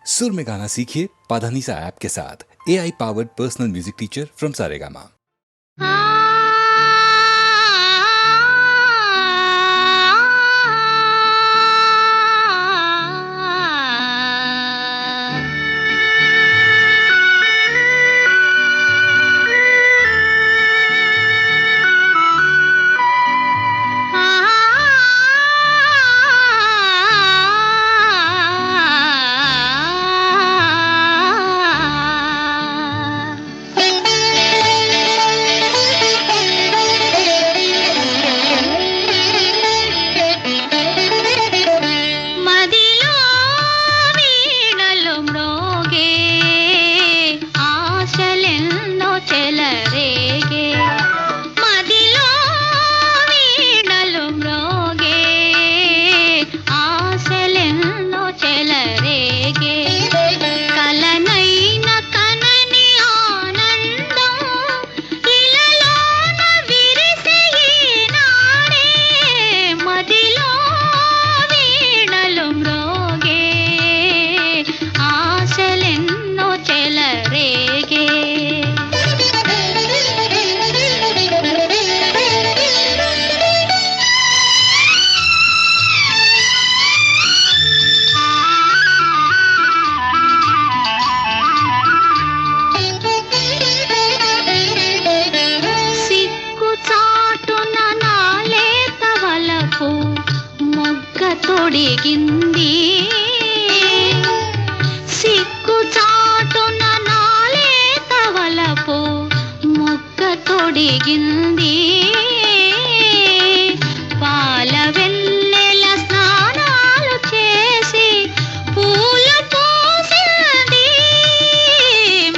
सुर में गाना सीखिए पाधानीसा ऐप के साथ। AI powered personal music teacher from Saregama. తొడిగింది సిక్కు చాటున నాలే తవలపు మొక్క తొడిగింది పాల వెన్నెల స్నానాలు చేసి పూల పోసింది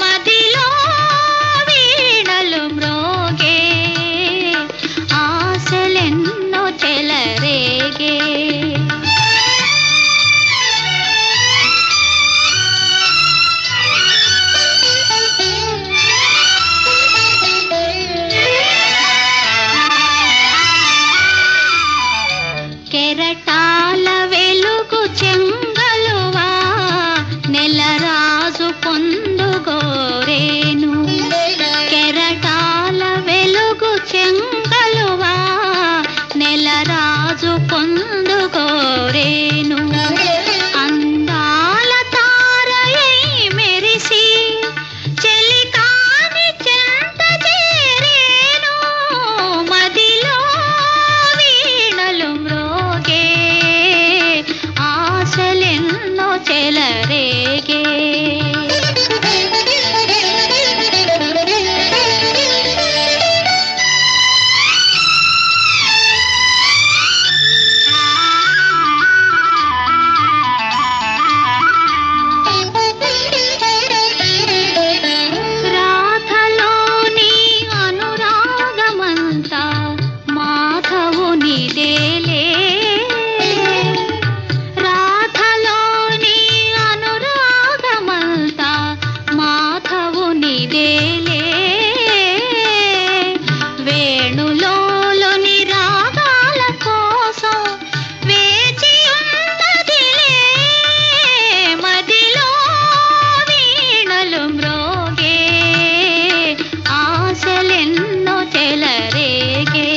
మదిలో వీణలు మ్రోగే ఆశలెన్నో చెలరేగే కెరటాల వెలుగు చెంగలువా నెలరాజు పొందుగోరేను కెరటాల వెలుగు చెంగలువా నెలరాజు పొందుగోరేను అందాల తారయై మెరిసి చెలికాని చెంత చేరేను మదిలో వీణలు మ్రోగే ఆశలెన్నో చెలరేగే రాధలోని అనురాగమంతా మాధవునిదేలే రాధలోని అనురాగమంతా మాధవునిదేలే వేణులోని రాగాల కోసం వేచి ఉన్నదిలే మదిలో వీణలు మ్రోగే ఆశలెన్నో చెలరేగే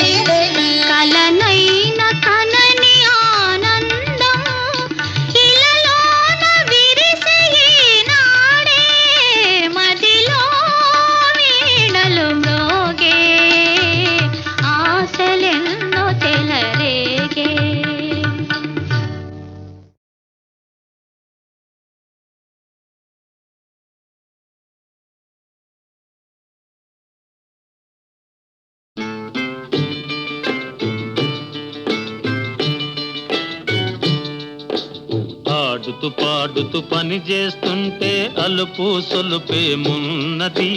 కలనైన కనని ఆనందం ఇలలోన విరిసే ఈనాడే మదిలో వీణలు మ్రోగే ఆశలెన్నో చెలరేగే ఆడుతూ పాడుతూ పని చేస్తుంటే అలుపు సొలుపేమున్నది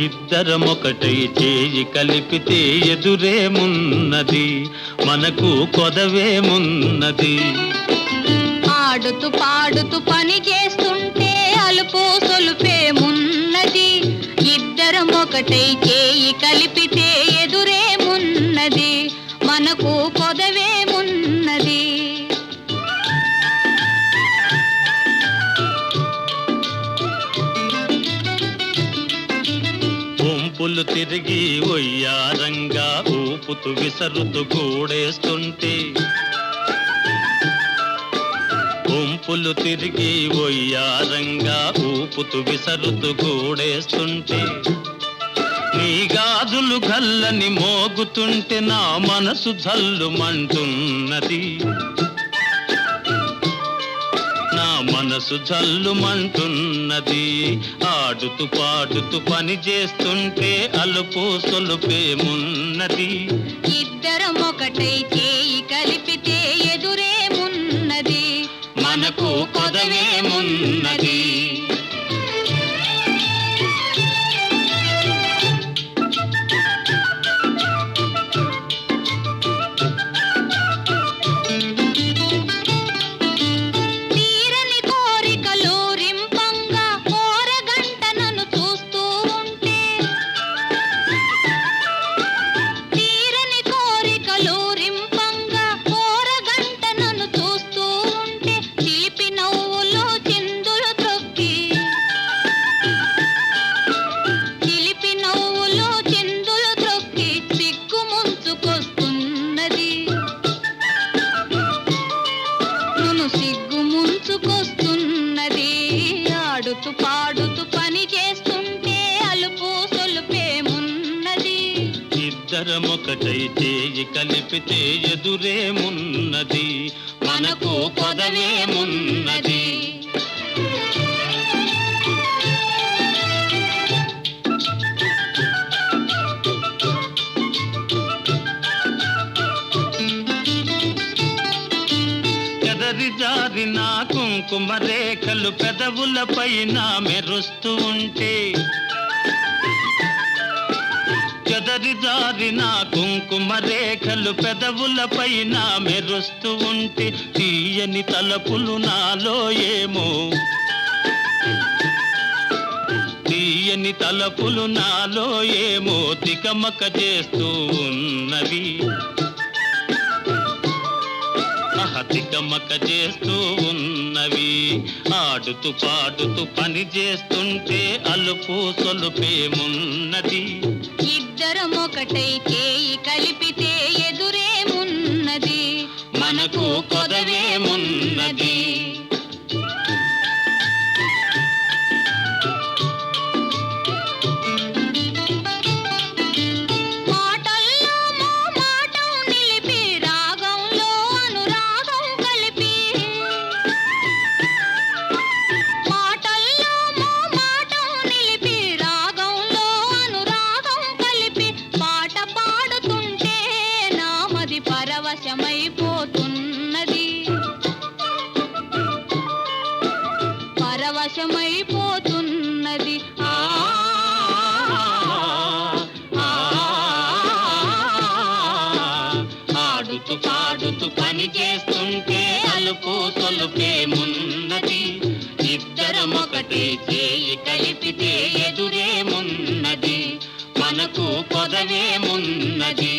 ఇద్దరమొకటై చేయి కలిపితే ఎదురేమున్నది మనకు కొదవేమున్నది ఆడుతూ పాడుతూ పని చేస్తుంటే అలుపు సొలుపేమున్నది ఇద్దరం ఒకటై చేయి కలిపితే ఎదురేమున్నది మనకు పొదవేమున్నది ఉంపులు తిరిగి ఒయ్యారంగా ఊపుతూ విసరుతూ కూడేస్తుంటే, ఉంపులు తిరిగి ఒయ్యారంగా ఊపుతూ విసరుతూ కూడేస్తుంటే, నీ గాజులు గల్లని మోగుతుంటే నా మనసు జల్లుమంటున్నది, నా మనసు జల్లుమంటున్నది. ఆడుతూ పాడుతూ పని చేస్తుంటే అలుపు సొలుపేమున్నది. ఇద్దరం ఒకటై చేయి కలిపితే ఎదురేమున్నది, మనకు కొదవేమున్నది. తీరని కోరికలు రింపంగా కోరగంట నన్ను చూస్తూ ఉంటే, తీరని కోరికలు రింపంగా కోరగంట నన్ను చూస్తూ ఉంటే, చిలిపి నవ్వులు చిందులు త్రొక్కి, చిలిపి నవ్వులు చిందులు త్రొక్కి సిగ్గు ముంచుకొస్తున్నది, నన్ను సిగ్గు ముంచుకొస్తున్నది. ఆడుతూ పాడుతూ పని చేస్తుంటే అలుపు సొలుపేమున్నది, ఇద్దరమొకటై చేయి కలిపితే ఎదురేమున్నది. మనకు కొదవేమున్నది. ఎదరి జారిన కుంకుమ రేఖలు పెదవులపైన మెరుస్తూ ఉంటే, చెదరి జారిన కుంకుమ రేఖలు పెదవులపైన మెరుస్తూ ఉంటే, తీయని తలపులు నాలో ఏమో, తీయని తలపులు నాలో ఏమో తికమక చేస్తూ ఉన్నవి, తికమక చేస్తూ ఉన్నవి. ఆడుతూ పాడుతూ పని చేస్తుంటే అలుపు సొలుపేమున్నది. ఇద్దరం ఒకటై చేయి కలిపితే ఎదురేమున్నది, మనకు కొదవేమున్నది. మాటల్లో మోమాటం నిలిపి రాగంలో అనురాగం కలిపి, మాటల్లో మోమాటం నిలిపి రాగంలో అనురాగం కలిపి, పాట పాడుతుంటే నామది పరవశమైపోతున్నది, పరవశమైపోతున్నది. ఆడుతూ పాడుతూ పని చేస్తుంటే అలుపు సొలుపేమున్నది. ఇద్దరమొకటే చేయి కలిపితే ఎదురేమున్నది. మనకు కొదవేమున్నది.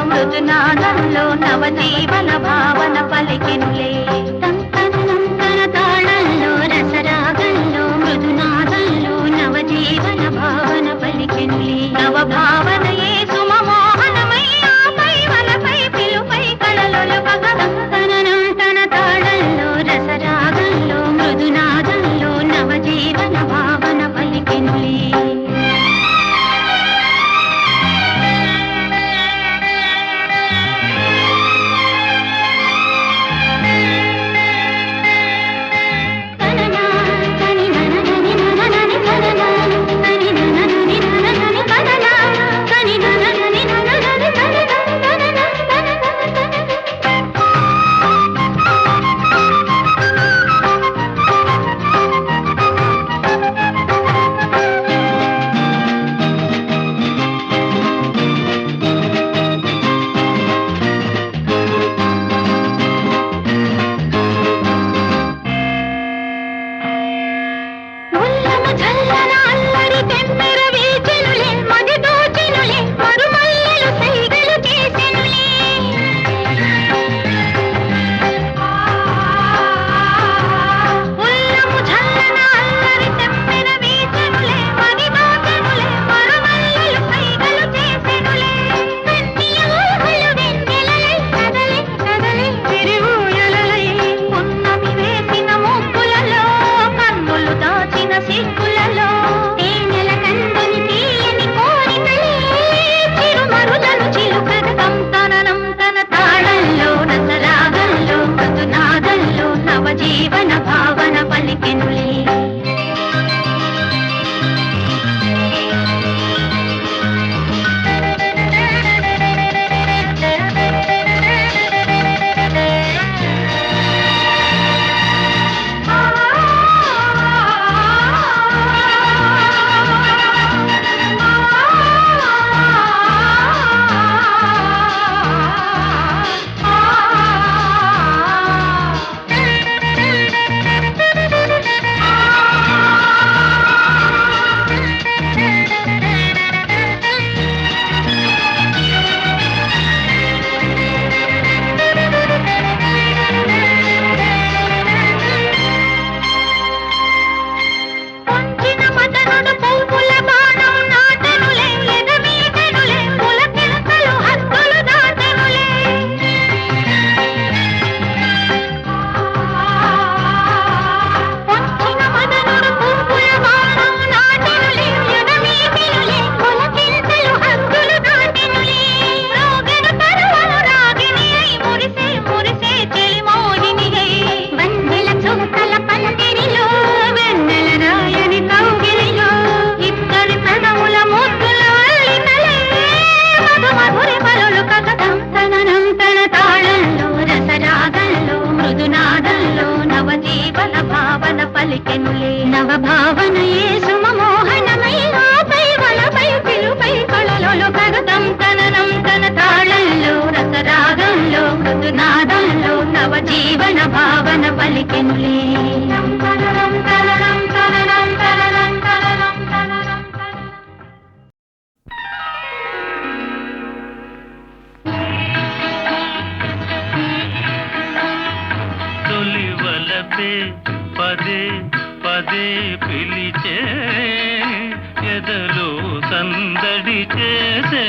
మృదునాదంలో నవజీవన భావన పలికెనులే. తన తాళంలో రసరాగంలో మృదునాదంలో నవజీవన భావన పలికెనులే. నవ భావనయే సుమమోహనమై ఆపై వలపై పిలుపై కళలు పగతననం తన తాళంలో రసరాగంలో మృదునాదంలో నవజీవన భావన పలికెనులే. పలికెనులే నవభావన యేసు మోహనమై ఆపై వలపై పిలుపై కళలలో కగతం తననం తన తాళంలో రసరాగంలో మృదునాదంలో నవజీవన భావన పలికెనులే తొలి వలపే పదే పదే పిలిచే ఎదలో సందడి చేసే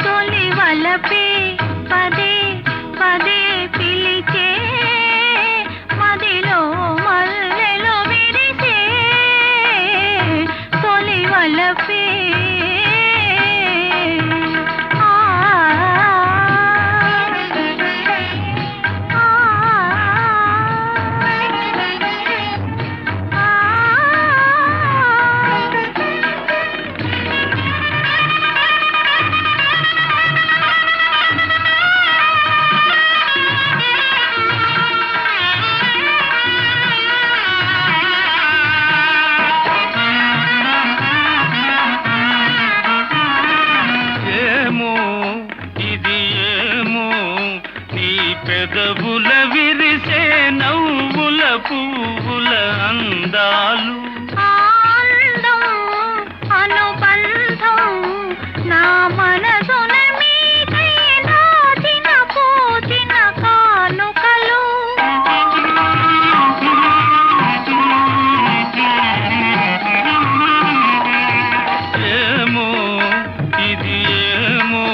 తొలి వలపే పదే పదే పిలిచే మదిలో మల్లెలో విరిసే తొలి వలపే పెదవుల విరిసే నవ్వుల పువ్వుల అందాలు ఆనందం అనుబంధం నా మనసున మీకై నాటిన పోచిన కానుకలు ఏమో ఇది ఏమో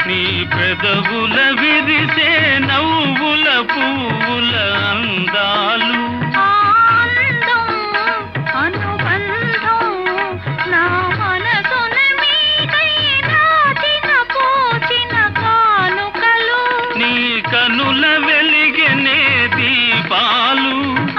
నీ పెదవుల విరిసే నవ్వుల పువ్వుల అందాలు ఆనందం అనుబంధం నా మనసున మీకై నాటిన పోచిన కానుకలు నీ కనుల వెలిగనే దీపాలు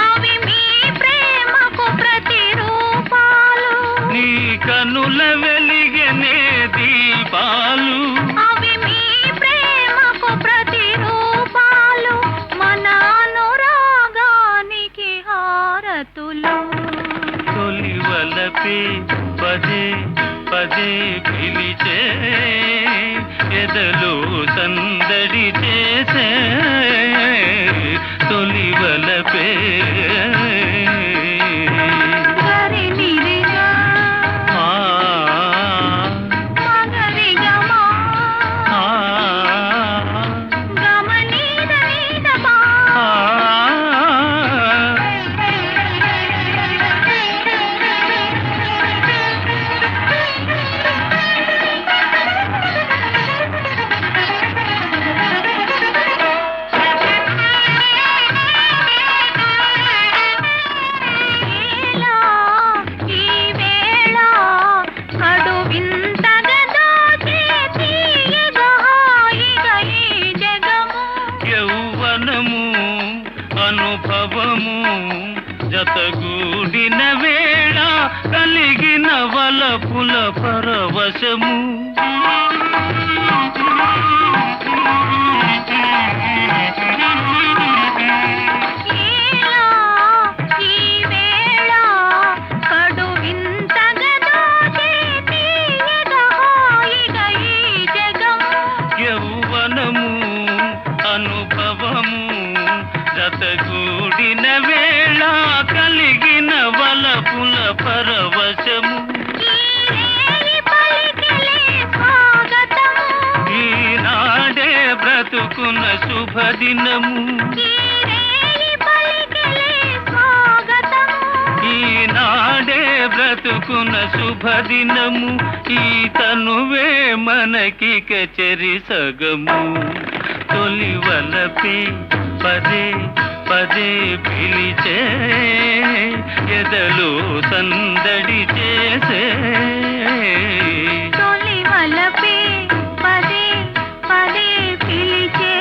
అవి మీ ప్రేమకు ప్రతిరూపాలు నీ కనుల వెలిగనే దీపాలు అవి మీ ప్రేమకు ప్రతిరూపాలు మన అనురాగానికి హారతులు తొలి వలపే పదే పదే పిలిచే ఎదలో సందడి చేసే తొలి వలపే గరినిరిగా మగరిగమా గమనీదనీదమా అనుభవము జతగూడిన వేళ కలిగిన వలపుల పరవశము ఏలా ఈ వేళ కడు వింతగా దోచేటి ఎదహాయిగా ఈ జగము యౌవనము అనుభవము జతగూడిన వేళ కలిగిన వలపుల పరవశము ఈనాడే బ్రతుకున్న శుభదినము ఈనాడే బ్రతుకున్న శుభదినము ఈ తనువే మనకిక చెరి సగము తొలి వలపే పదే పదే పిలిచే ఎదలో సందడి చేసే తొలి వలపే పదే పదే పిలిచే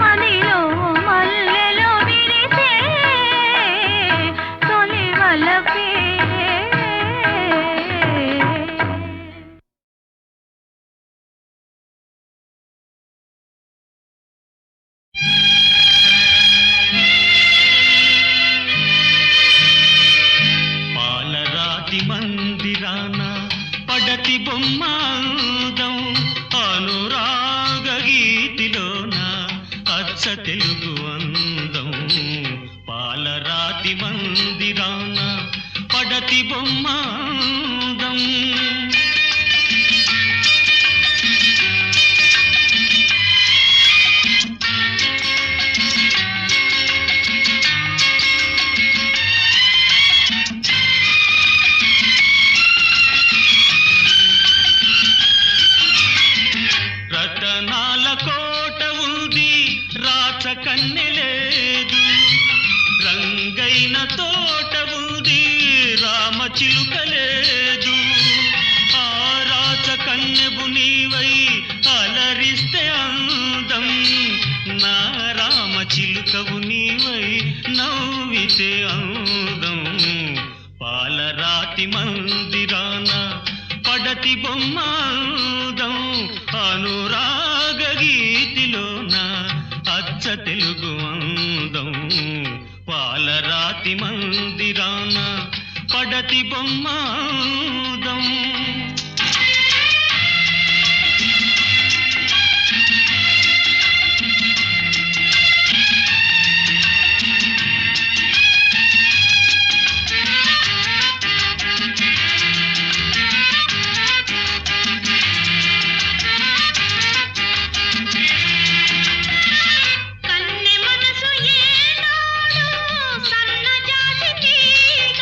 మదిలో మల్లెలో విరిసే తొలి వలపే పాలరాతి మందిరాన పడతి బొమ్మాందం అనురాగ గీతిలోన అచ్చ తెలుగు అందం పాలరాతి మందిరాన పడతి బొమ్మాందం రతనాల కోట ఉంది రాచ కన్నెలేదు రంగైన తోట ఉంది రామ చిలుక లేదు ఆ రాచ కన్నెబు నీవై అలరిస్తే అందం నా రామ చిలుకవు నీవై నవ్వితే అందం పాలరాతి మందిరాన పడతి బొమ్మాందం అనురాగ గీతిలోన అచ్చ తెలుగు అందం పాలరాతి మందిరాన పడతి బొమ్మాందం కన్నె మనసు ఏనాడు సన్నజాజి తీగ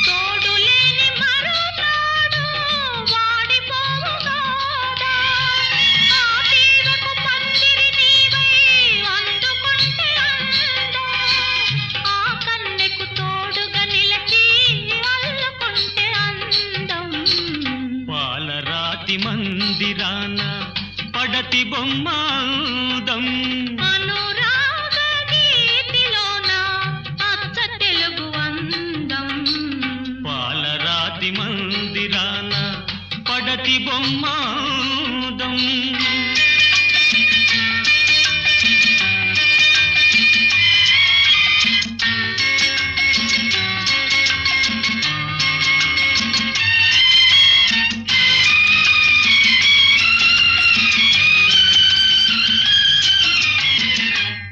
తోడు లేని మరునాడు వాడిపోవుగాదా ఆ తీగకు పందిరి నీవై అందుకుంటే అందం ఆ కన్నెకు తోడుగా నిలిచి అల్లుకుంటే అందం పాలరాతి మందిరాన పడతి బొమ్మాందం అనురాగ గీతిలోన అచ్చ తెలుగు అందం పాలరాతి మందిరాన పడతి బొమ్మాందం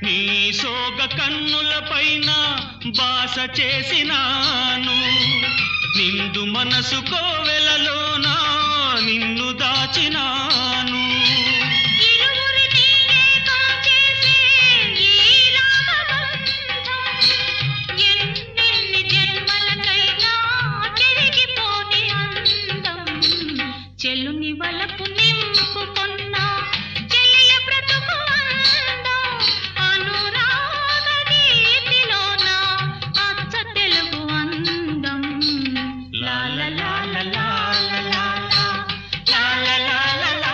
నీ సోగ కన్నుల పైన బాస చేసినాను నిండు మనసు కోవెలలోన నిన్ను దాచినాను ఇరువురిని ఏకం చేసే ఈ రాగబంధం ఎన్నెన్ని జన్మలకైనా చెరిగిపోని అందం చెల్లుని వలపు నింపుకున్న చెలియ బ్రతుకు అందం అనురాగ గీతిలోన అచ్చ తెలుగు అందం లా లా లా లా లా లా లా లా లా లా లా లా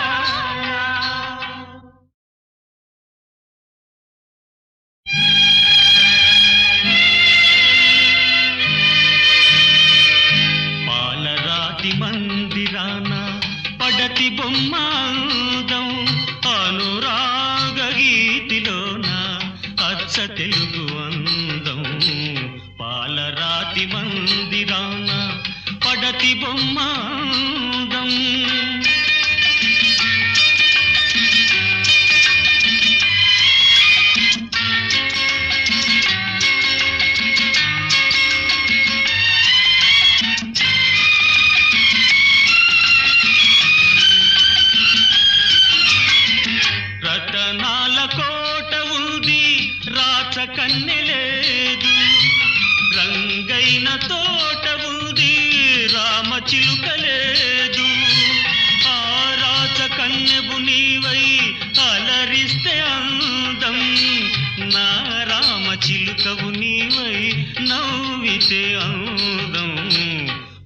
రాతి మందిరాన పడతి బొమ్మాందం రతనాల కోట ఉంది రాచ కన్నె లేదు రంగైన తోట ఉంది రామ చిలుక లేదు ఆ రాచ కన్నెబు నీవై అలరిస్తే అందం నా రామ చిలుకవు నీవై నవ్వితే అందం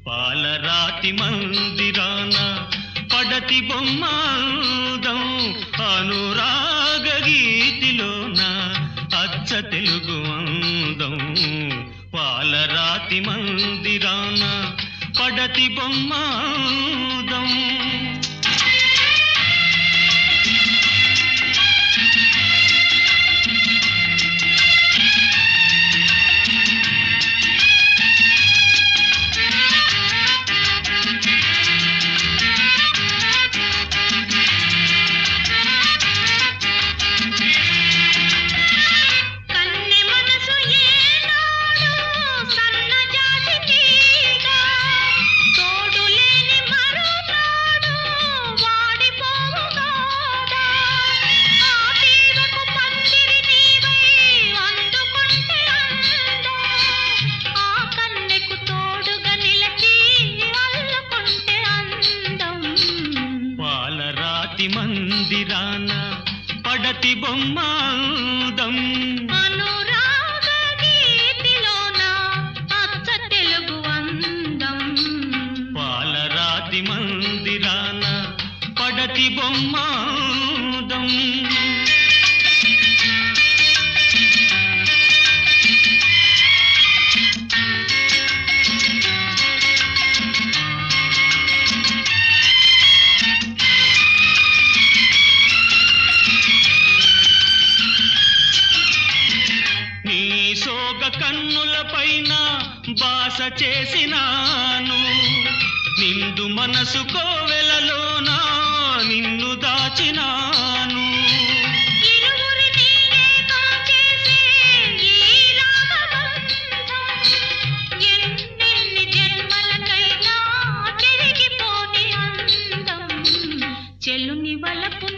పాలరాతి మందిరాన పడతి బొమ్మాదం అనురాగ గీతిలోన అచ్చ తెలుగు అందం పాలరాతి మందిరాన పడతి బొమ్మాదం కన్నె మనసు ఏనాడు సన్నజాజి తీగ తోడు లేని మరునాడు వాడిపోవుగాదా ఆ తీగకు పందిరి నీవై అందుకుంటే అందం ఆ కన్నెకు తోడుగా నిలచి అల్లుకుంటే అందం పాలరాతి మందిరాన పడతి బొమ్మాదం అనురాగ గీతిలోన అచ్చ తెలుగు అందం పాలరాతి మందిరాన పడతి బొమ్మాదం నీ సోగ కన్నుల పైన బాస చేసినాను నిండు మనసు కోవెలలోనా నిన్ను దాచినాను ఇరువురిని ఏకం చేసే ఈ రాగబంధం ఎన్నెన్ని జన్మలకైనా చెరిగిపోని అందం చెల్లుని వలపు